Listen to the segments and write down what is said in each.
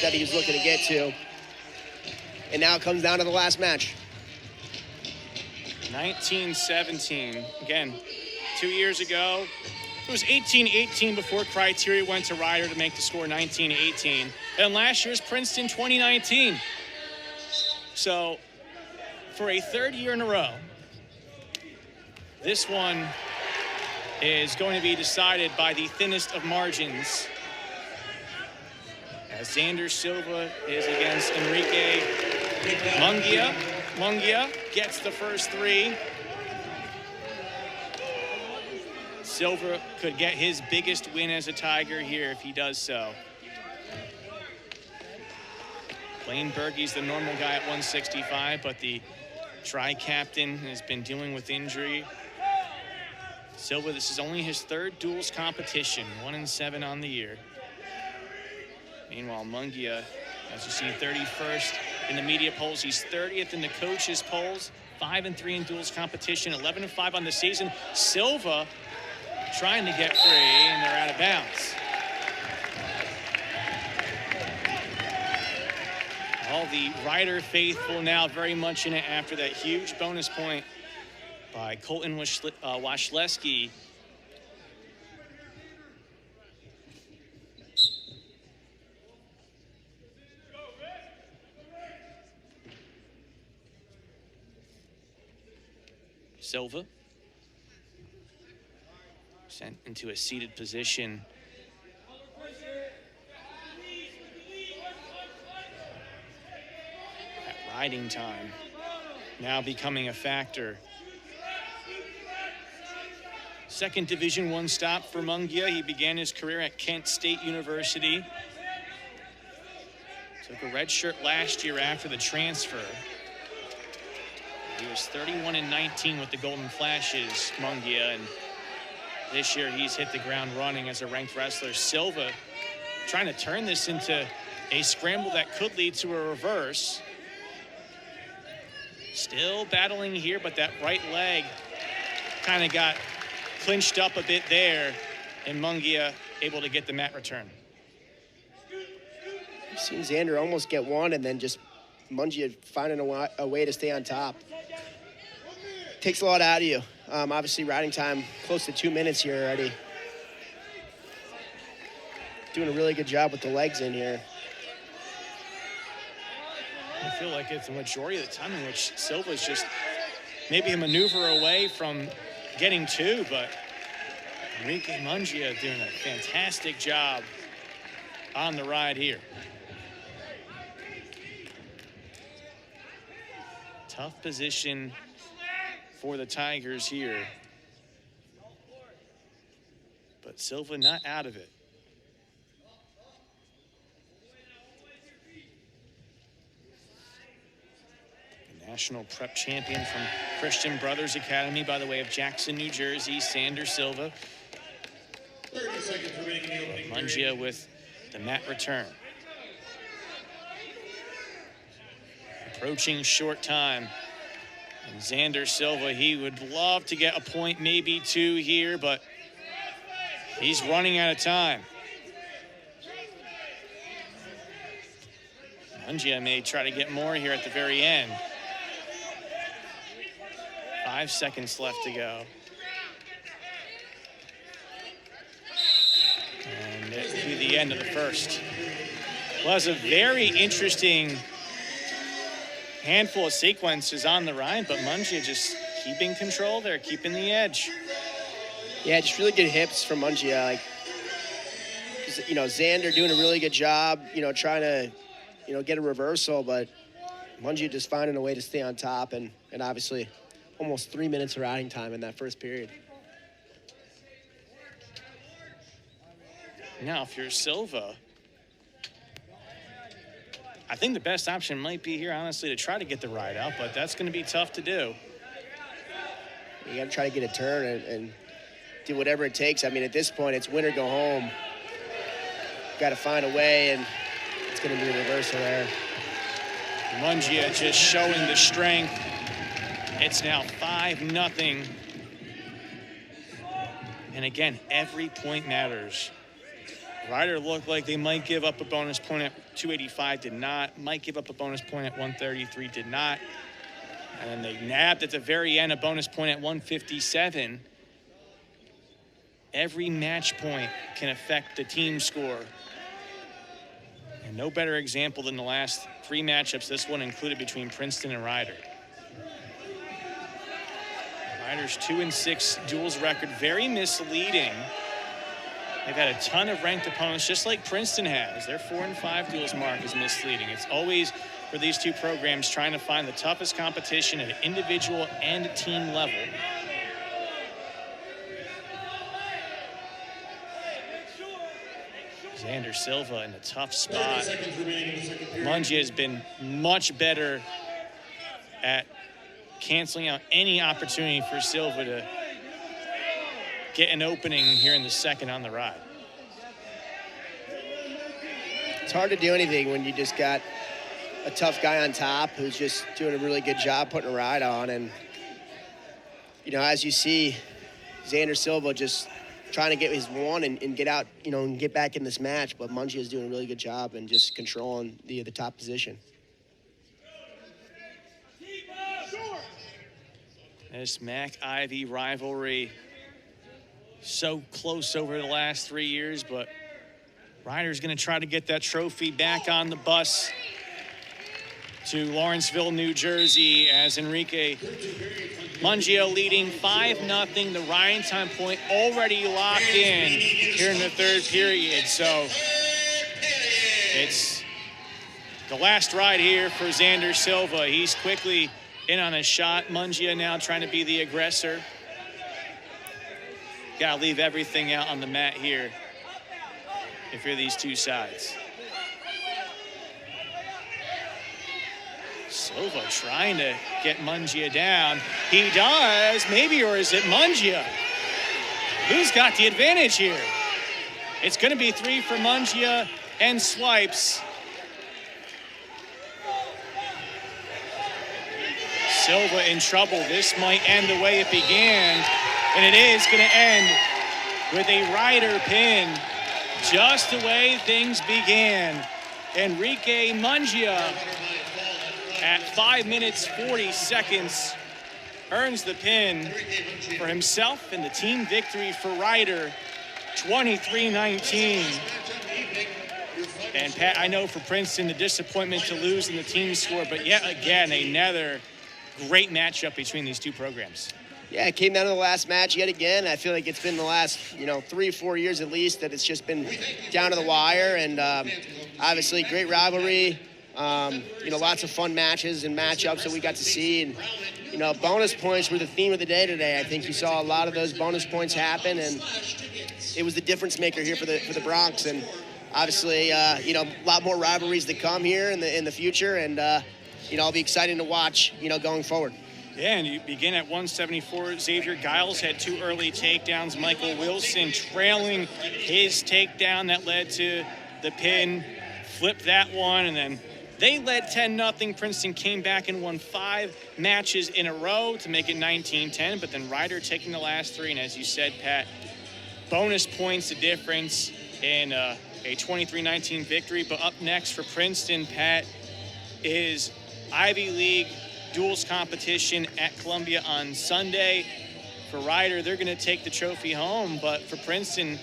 that he was looking to get to. And now it comes down to the last match. 1917. Again, 2 years ago. It was 18-18 before Criteria went to Ryder to make the score 19-18. And last year's Princeton 2019. So for a third year in a row, this one is going to be decided by the thinnest of margins. As Zander Silva is against Enrique Munguia. Munguia gets the first three. Silva could get his biggest win as a Tiger here if he does so. Blaine Bergey's the normal guy at 165, but the tri-captain has been dealing with injury. Silva, this is only his third duels competition, 1-7 on the year. Meanwhile, Munguia, as you see, 31st in the media polls. He's 30th in the coaches' polls, 5-3 in duels competition, 11-5 on the season. Silva trying to get free, and they're out of bounds. All the Ryder faithful now very much in it after that huge bonus point by Colton Washleski. Silva sent into a seated position. At riding time now becoming a factor. Second Division I stop for Munguia. He began his career at Kent State University. Took a red shirt last year after the transfer. He was 31-19 with the Golden Flashes, Munguia, and this year he's hit the ground running as a ranked wrestler. Silva trying to turn this into a scramble that could lead to a reverse. Still battling here, but that right leg kind of got clinched up a bit there, and Munguia able to get the mat return. I've seen Zander almost get one, and then just Munguia finding a way to stay on top. Takes a lot out of you. Obviously, riding time close to 2 minutes here already. Doing a really good job with the legs in here. I feel like it's a majority of the time in which Silva's just maybe a maneuver away from getting two, but Enrique Munguia doing a fantastic job on the ride here. Tough position for the Tigers here, but Silva not out of it. The national prep champion from Christian Brothers Academy by the way of Jackson, New Jersey, Zander Silva. 30 seconds remaining in the opening Munguia with the mat return. Approaching short time. And Zander Silva, he would love to get a point, maybe two here, but he's running out of time. Munguia may try to get more here at the very end. 5 seconds left to go. And it will be the end of the first. Well, it's a very interesting handful of sequences on the ride, but Munguia just keeping control there, keeping the edge. Yeah, just really good hips from Munguia. Like, you know, Zander doing a really good job, you know, trying to, you know, get a reversal, but Munguia just finding a way to stay on top, and obviously almost 3 minutes of riding time in that first period. Now, if you're Silva, I think the best option might be here, honestly, to try to get the ride out, but that's going to be tough to do. You got to try to get a turn and do whatever it takes. I mean, at this point, it's win or go home. Got to find a way, and it's going to be a reversal there. Munguia just showing the strength. It's now 5-0. And again, every point matters. Ryder looked like they might give up a bonus point at 285, did not. Might give up a bonus point at 133, did not. And then they nabbed at the very end a bonus point at 157. Every match point can affect the team score. And no better example than the last 3 matchups, this one included, between Princeton and Ryder. Ryder's 2-6 duels record, very misleading. They've had a ton of ranked opponents, just like Princeton has. Their 4-5 duels mark is misleading. It's always, for these two programs, trying to find the toughest competition at an individual and team level. Zander Silva in a tough spot. Munguia has been much better at canceling out any opportunity for Silva to get an opening here in the second on the ride. It's hard to do anything when you just got a tough guy on top who's just doing a really good job putting a ride on. And, you know, as you see, Zander Silva just trying to get his one and get out, you know, and get back in this match. But Munguia is doing a really good job and just controlling the top position. This Mac-Ivy rivalry, so close over the last 3 years, but Ryder's going to try to get that trophy back on the bus to Lawrenceville, New Jersey, as Enrique Munguia leading 5-0. The Ryan time point already locked in here in the third period. So it's the last ride here for Zander Silva. He's quickly in on a shot. Munguia now trying to be the aggressor. Got to leave everything out on the mat here if you're these two sides. Silva trying to get Munguia down. He does, maybe, or is it Munguia? Who's got the advantage here? It's going to be 3 for Munguia and swipes. Silva in trouble. This might end the way it began, and it is going to end with a Ryder pin, just the way things began. Enrique Munguia, at 5 minutes 40 seconds, earns the pin for himself and the team victory for Ryder, 23-19. And Pat, I know for Princeton, the disappointment to lose in the team score, but yet again, another great matchup between these two programs. Yeah, it came down to the last match yet again. I feel like it's been the last, 3-4 years at least that it's just been down to the wire. And obviously, great rivalry. Lots of fun matches and matchups that we got to see. And, bonus points were the theme of the day today. I think you saw a lot of those bonus points happen, and it was the difference maker here for the Bronx. And obviously, a lot more rivalries to come here in the future. And, it'll be exciting to watch, going forward. Yeah, and you begin at 174. Xavier Giles had 2 early takedowns. Michael Wilson trailing his takedown that led to the pin. Flipped that one, and then they led 10-0. Princeton came back and won 5 matches in a row to make it 19-10, but then Ryder taking the last 3, and as you said, Pat, bonus points the difference in a 23-19 victory. But up next for Princeton, Pat, is Ivy League duels competition at Columbia on Sunday. For Ryder, they're going to take the trophy home, but for Princeton,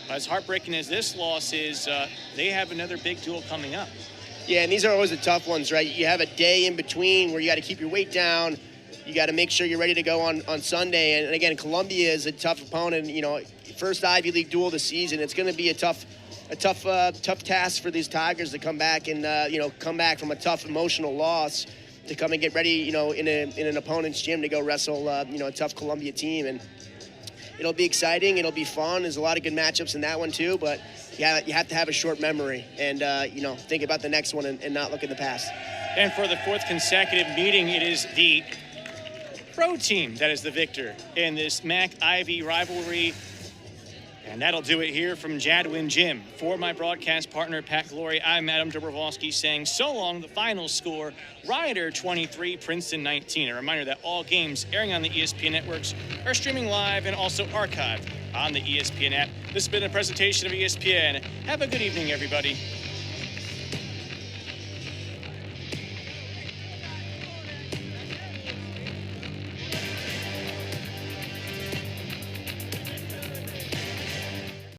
as heartbreaking as this loss is, they have another big duel coming up. Yeah, and these are always the tough ones, right? You have a day in between where you got to keep your weight down. You got to make sure you're ready to go on Sunday. And again, Columbia is a tough opponent. First Ivy League duel of the season. It's going to be a tough task for these Tigers to come back and come back from a tough emotional loss to come and get ready, in an opponent's gym to go wrestle, a tough Columbia team. And it'll be exciting. It'll be fun. There's a lot of good matchups in that one too. But yeah, you have to have a short memory and think about the next one and not look in the past. And for the 4th consecutive meeting, it is the pro team that is the victor in this Mac-Ivy rivalry. And that'll do it here from Jadwin Gym. For my broadcast partner, Pat Glory, I'm Adam Dobrovolsky saying so long. The final score, Rider 23, Princeton 19. A reminder that all games airing on the ESPN networks are streaming live and also archived on the ESPN app. This has been a presentation of ESPN. Have a good evening, everybody.